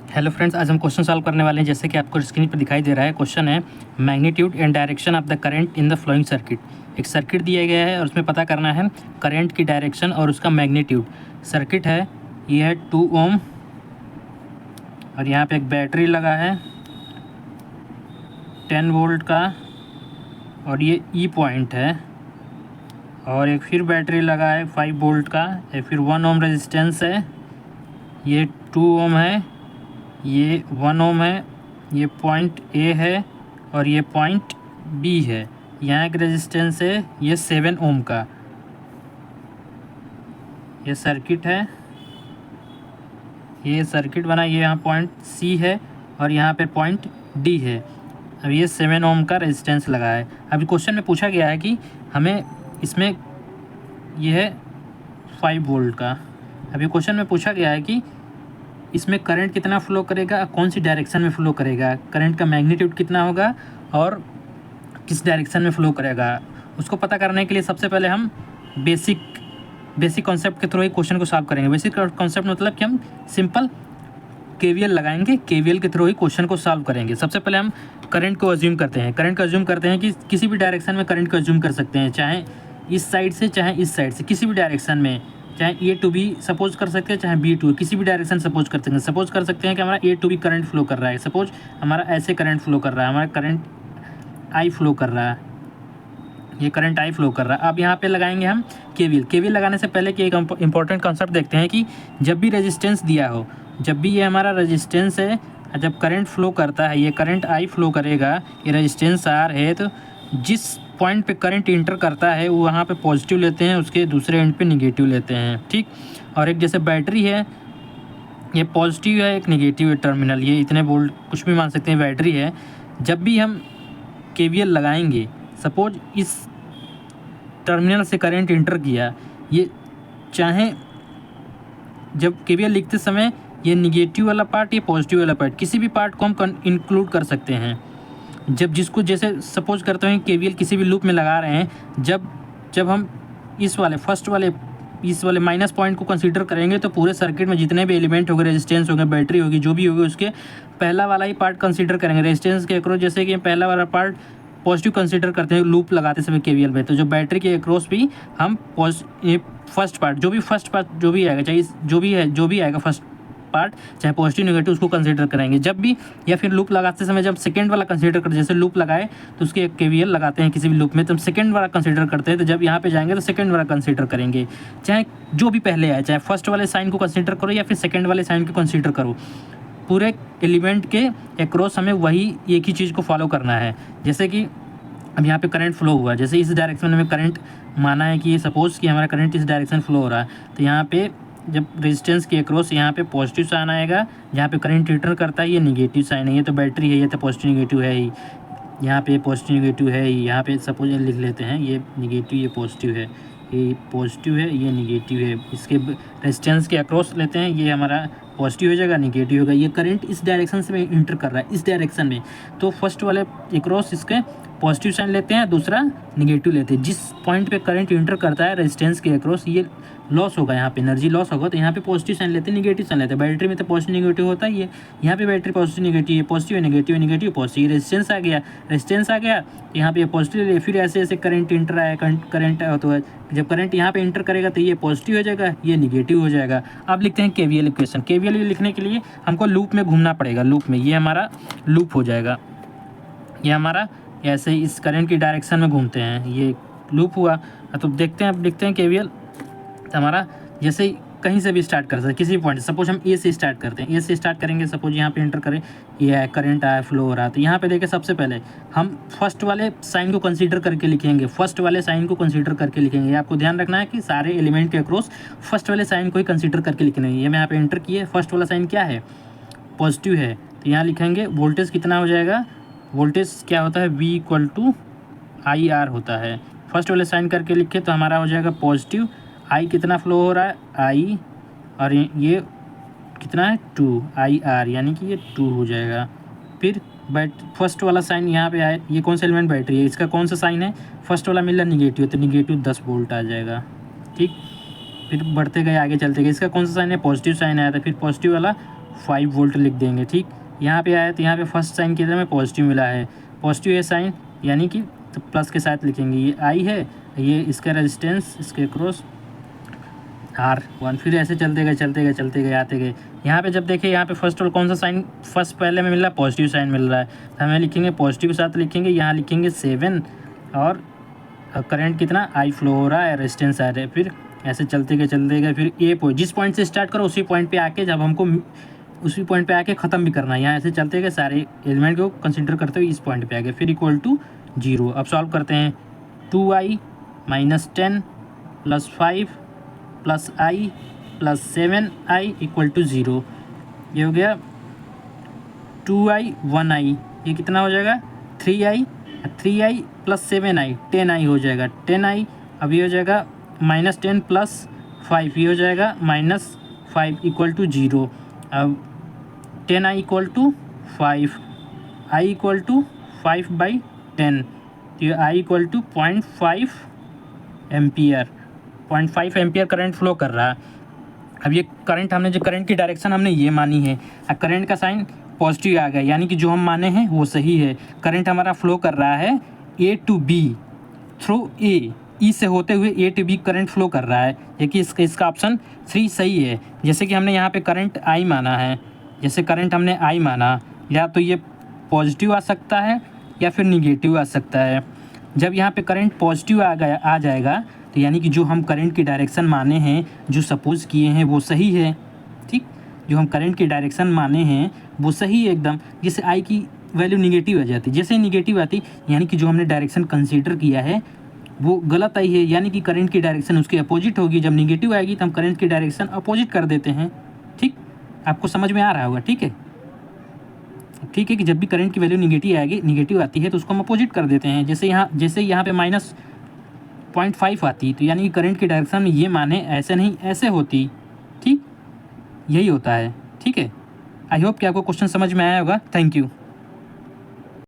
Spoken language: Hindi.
हेलो फ्रेंड्स, आज हम क्वेश्चन सॉल्व करने वाले हैं। जैसे कि आपको स्क्रीन पर दिखाई दे रहा है, क्वेश्चन है magnitude and direction of the current in the flowing circuit. एक सर्किट दिया गया है और उसमें पता करना है करंट की डायरेक्शन और उसका मैग्नीट्यूड। सर्किट है, ये है 2 ओम और यहाँ पे एक बैटरी लगा है 10 वोल्ट का और ये ई पॉइंट है, और एक फिर बैटरी लगा है 5 वोल्ट का, या फिर 1 ओम रेजिस्टेंस है, ये 2 ओम है, ये 1 ओम है, ये पॉइंट ए है और ये पॉइंट बी है। यहाँ एक रेजिस्टेंस है, ये 7 ओम का। ये सर्किट है, ये सर्किट बना, ये यहाँ पॉइंट सी है और यहाँ पे पॉइंट डी है। अब ये 7 ओम का रेजिस्टेंस लगा है। अभी क्वेश्चन में पूछा गया है कि हमें इसमें ये है 5 वोल्ट का। अभी क्वेश्चन में पूछा गया है कि इसमें करंट कितना फ्लो करेगा, कौन सी डायरेक्शन में फ्लो करेगा, करंट का मैग्नीट्यूड कितना होगा और किस डायरेक्शन में फ्लो करेगा। उसको पता करने के लिए सबसे पहले हम बेसिक कॉन्सेप्ट के थ्रू ही क्वेश्चन को सॉल्व करेंगे। बेसिक कॉन्सेप्ट मतलब कि हम सिंपल केवीएल लगाएंगे, केवीएल के थ्रू ही क्वेश्चन को सॉल्व करेंगे। सबसे पहले हम करंट को अज्यूम करते हैं। करंट को अज्यूम करते हैं कि किसी भी डायरेक्शन में करंट को अज्यूम कर सकते हैं, चाहे इस साइड से चाहे इस साइड से, किसी भी डायरेक्शन में, चाहे ए टू बी सपोज कर सकते हैं, चाहे बी टू, किसी भी डायरेक्शन सपोज कर सकते हैं। सपोज कर सकते हैं कि हमारा ए टू बी करंट फ्लो कर रहा है। सपोज हमारा ऐसे करंट फ्लो कर रहा है, हमारा करंट आई फ्लो कर रहा है, ये करंट आई फ्लो कर रहा है। अब यहाँ पे लगाएंगे हम केवीएल। केवीएल लगाने से पहले कि एक इंपॉर्टेंट कॉन्सेप्ट देखते हैं कि जब भी रेजिस्टेंस दिया हो, जब भी ये हमारा रेजिस्टेंस है, जब करंट फ्लो करता है, ये करंट आई फ्लो करेगा, ये रेजिस्टेंस आर है, तो जिस पॉइंट पे करंट इंटर करता है वो वहाँ पे पॉजिटिव लेते हैं, उसके दूसरे एंड पे निगेटिव लेते हैं, ठीक। और एक जैसे बैटरी है, ये पॉजिटिव है, एक निगेटिव है टर्मिनल, ये इतने वोल्ट कुछ भी मान सकते हैं, बैटरी है। जब भी हम केवीएल लगाएंगे, सपोज इस टर्मिनल से करंट इंटर किया, ये चाहे जब केवीएल लिखते समय ये निगेटिव वाला पार्ट, ये पॉजिटिव वाला पार्ट, किसी भी पार्ट को हम इंक्लूड कर सकते हैं। जब जिसको जैसे सपोज करते हैं केवीएल किसी भी लूप में लगा रहे हैं, जब हम इस वाले माइनस पॉइंट को कंसीडर करेंगे तो पूरे सर्किट में जितने भी एलिमेंट होंगे, रेजिस्टेंस होंगे, बैटरी होगी, जो भी होगी, उसके पहला वाला ही पार्ट कंसीडर करेंगे। रेजिस्टेंस के अक्रॉस जैसे कि पहला वाला पार्ट पॉजिटिव कंसीडर करते हैं लूप लगाते समय केवीएल में, तो जो बैटरी के अक्रॉस भी हम फर्स्ट पार्ट जो भी आएगा, चाहे जो भी आएगा फर्स्ट पार्ट, चाहे पॉजिटिव नेगेटिव, उसको कंसीडर करेंगे जब भी। या फिर लूप लगाते समय जब सेकंड वाला कंसीडर करते हैं, जैसे लूप लगाए तो उसके केवीएल लगाते हैं किसी भी लूप में, तो हम सेकंड वाला कंसीडर करते हैं, तो जब यहाँ पे जाएंगे तो सेकंड वाला कंसीडर करेंगे, चाहे जो भी पहले आए, चाहे फर्स्ट वाले साइन को कंसीडर करो या फिर सेकंड वाले साइन को कंसीडर करो, पूरे एलिमेंट के अक्रॉस हमें वही एक ही चीज़ को फॉलो करना है। जैसे कि अब यहाँ पे करंट फ्लो हुआ, जैसे इस डायरेक्शन में करंट माना है कि सपोज कि हमारा करंट इस डायरेक्शन फ्लो हो रहा है, तो यहाँ पे जब रेजिस्टेंस के अक्रॉस यहाँ पे पॉजिटिव साइन आएगा, जहाँ पे करंट इंटर करता है ये निगेटिव साइन है, ये तो बैटरी है, ये तो पॉजिटिव निगेटिव है ही, यहाँ पे पॉजिटिव निगेटिव है ही, यहाँ पे सपोज लिख लेते हैं ये निगेटिव, ये पॉजिटिव है, ये पॉजिटिव है, ये निगेटिव है। इसके रेजिस्टेंस के अक्रॉस लेते हैं, ये हमारा पॉजिटिव हो जाएगा, निगेटिव होगा। ये करंट इस डायरेक्शन से इंटर कर रहा है, इस डायरेक्शन में, तो फर्स्ट वाले अक्रॉस इसके पॉजिटिव साइन लेते हैं, दूसरा निगेटिव लेते हैं। जिस पॉइंट पे करंट इंटर करता है रेजिस्टेंस के अक्रॉस, ये लॉस होगा, यहाँ पे एनर्जी लॉस होगा, तो यहाँ पे पॉजिटिव साइन लेते हैं, निगेटिव साइन लेते हैं। बैटरी में तो पॉजिटिव निगेटिव होता ही है, यहाँ पे बैटरी पॉजिटिव निगेटिव है, पॉजिटिव है, निगेटिव पॉजिटिव, रेजिस्टेंस आ गया, यहाँ पे पॉजिटिव ले, फिर ऐसे ऐसे करंट इंटर आया, करंट तो है, जब करंट यहाँ पे इंटर करेगा तो ये पॉजिटिव हो जाएगा, ये निगेटिव हो जाएगा। अब लिखते हैं केवीएल इक्वेशन। केवीएल लिखने के लिए हमको लूप में घूमना पड़ेगा, लूप में, ये हमारा लूप हो जाएगा, ये हमारा ऐसे इस करंट की डायरेक्शन में घूमते हैं, ये लूप हुआ। तो देखते हैं, अब लिखते हैं केवीएल, हमारा जैसे कहीं से भी स्टार्ट कर सकते हैं, किसी भी पॉइंट, सपोज हम ए से स्टार्ट करते हैं, ए से स्टार्ट करेंगे, सपोज यहाँ पे इंटर करें, ये करंट आया, फ्लो हो रहा है, तो यहाँ पे देखिए सबसे पहले हम फर्स्ट वाले साइन को कंसीडर करके लिखेंगे, ये आपको ध्यान रखना है कि सारे एलिमेंट के अक्रॉस फर्स्ट वाले साइन को ही कंसीडर करके लिखना है। ये मैं यहाँ पे इंटर किए, फर्स्ट वाला साइन क्या है, पॉजिटिव है, तो यहाँ लिखेंगे वोल्टेज कितना हो जाएगा, वोल्टेज क्या होता है, V = IR होता है। फर्स्ट वाले साइन करके लिखे तो हमारा हो जाएगा पॉजिटिव, I कितना फ्लो हो रहा है, I, और ये कितना है 2 IR, यानी कि ये 2 हो जाएगा। फिर फर्स्ट वाला साइन यहाँ पे आए, ये कौन सा एलिमेंट, बैटरी है, इसका कौन सा साइन है, फर्स्ट वाला मिला निगेटिव, तो निगेटिव 10 वोल्ट आ जाएगा, ठीक। फिर बढ़ते गए, आगे चलते गए, इसका कौन सा साइन है, पॉजिटिव साइन आया था, फिर पॉजिटिव वाला 5 वोल्ट लिख देंगे। ठीक, यहाँ पे आया तो यहाँ पे फर्स्ट साइन की तरह में पॉजिटिव मिला है, पॉजिटिव है साइन, यानी कि तो प्लस के साथ लिखेंगे। ये आई है, ये इसका रेजिस्टेंस, इसके क्रॉस R1। फिर ऐसे चलते गए आते गए। यहाँ पे जब देखें, यहाँ पे फर्स्ट और कौन सा साइन फर्स्ट पहले में मिल रहा है, पॉजिटिव साइन मिल रहा है, तो हमें लिखेंगे पॉजिटिव के साथ लिखेंगे। यहाँ लिखेंगे 7 और करंट कितना आई फ्लो हो रहा है, रेजिस्टेंस आ रहा है। फिर ऐसे चलते गए फिर जिस पॉइंट से स्टार्ट करो उसी पॉइंट पे आके जब हमको उसी पॉइंट पे आके ख़त्म भी करना है। यहाँ ऐसे चलते गए सारे एलिमेंट को कंसिडर करते हुए इस पॉइंट पे आके फिर इक्वल टू 0। अब सॉल्व करते हैं। 2i - 10 + 5 + i + 7i = 0। ये हो गया 2i 1i, ये कितना हो जाएगा 3i + 7i 10i हो जाएगा 10i। अब ये हो जाएगा -10 + 5, ये हो जाएगा -5 = 0। अब 10i = 5, i = 5/10, तो ये i = 0.5 ampere, 0.5 ampere current flow कर रहा है। अब ये करंट हमने जो करंट की डायरेक्शन हमने ये मानी है, अब करंट का साइन पॉजिटिव आ गया, यानी कि जो हम माने हैं वो सही है। करंट हमारा फ्लो कर रहा है A to B through E से होते हुए A to B current flow कर रहा है, देखिए इसका ऑप्शन 3 सही है। जैसे कि हमने यहाँ पे करंट I माना है, जैसे करंट हमने I माना, या तो ये पॉजिटिव आ सकता है या फिर निगेटिव आ सकता है। जब यहाँ पे करंट पॉजिटिव आ जाएगा तो यानी कि जो हम करंट की डायरेक्शन माने हैं, जो सपोज किए हैं वो सही है। ठीक, जो हम करंट की डायरेक्शन माने हैं वो सही है एकदम। जैसे आई की वैल्यू निगेटिव आ जाती, जैसे ही निगेटिव आती यानी कि जो हमने डायरेक्शन कंसीडर किया है वो गलत आई है, यानी कि करंट की डायरेक्शन उसके अपोजिट होगी। जब निगेटिव आएगी तो हम करंट की डायरेक्शन अपोजिट कर देते हैं। ठीक, आपको समझ में आ रहा होगा। ठीक है कि जब भी करंट की वैल्यू निगेटिव आती है तो उसको हम अपोजिट कर देते हैं। जैसे यहाँ पे -0.5 आती तो यानी कि करंट की डायरेक्शन में ये माने ऐसे नहीं ऐसे होती। ठीक, यही होता है। ठीक है, आई होप कि आपको क्वेश्चन समझ में आया होगा। Thank you.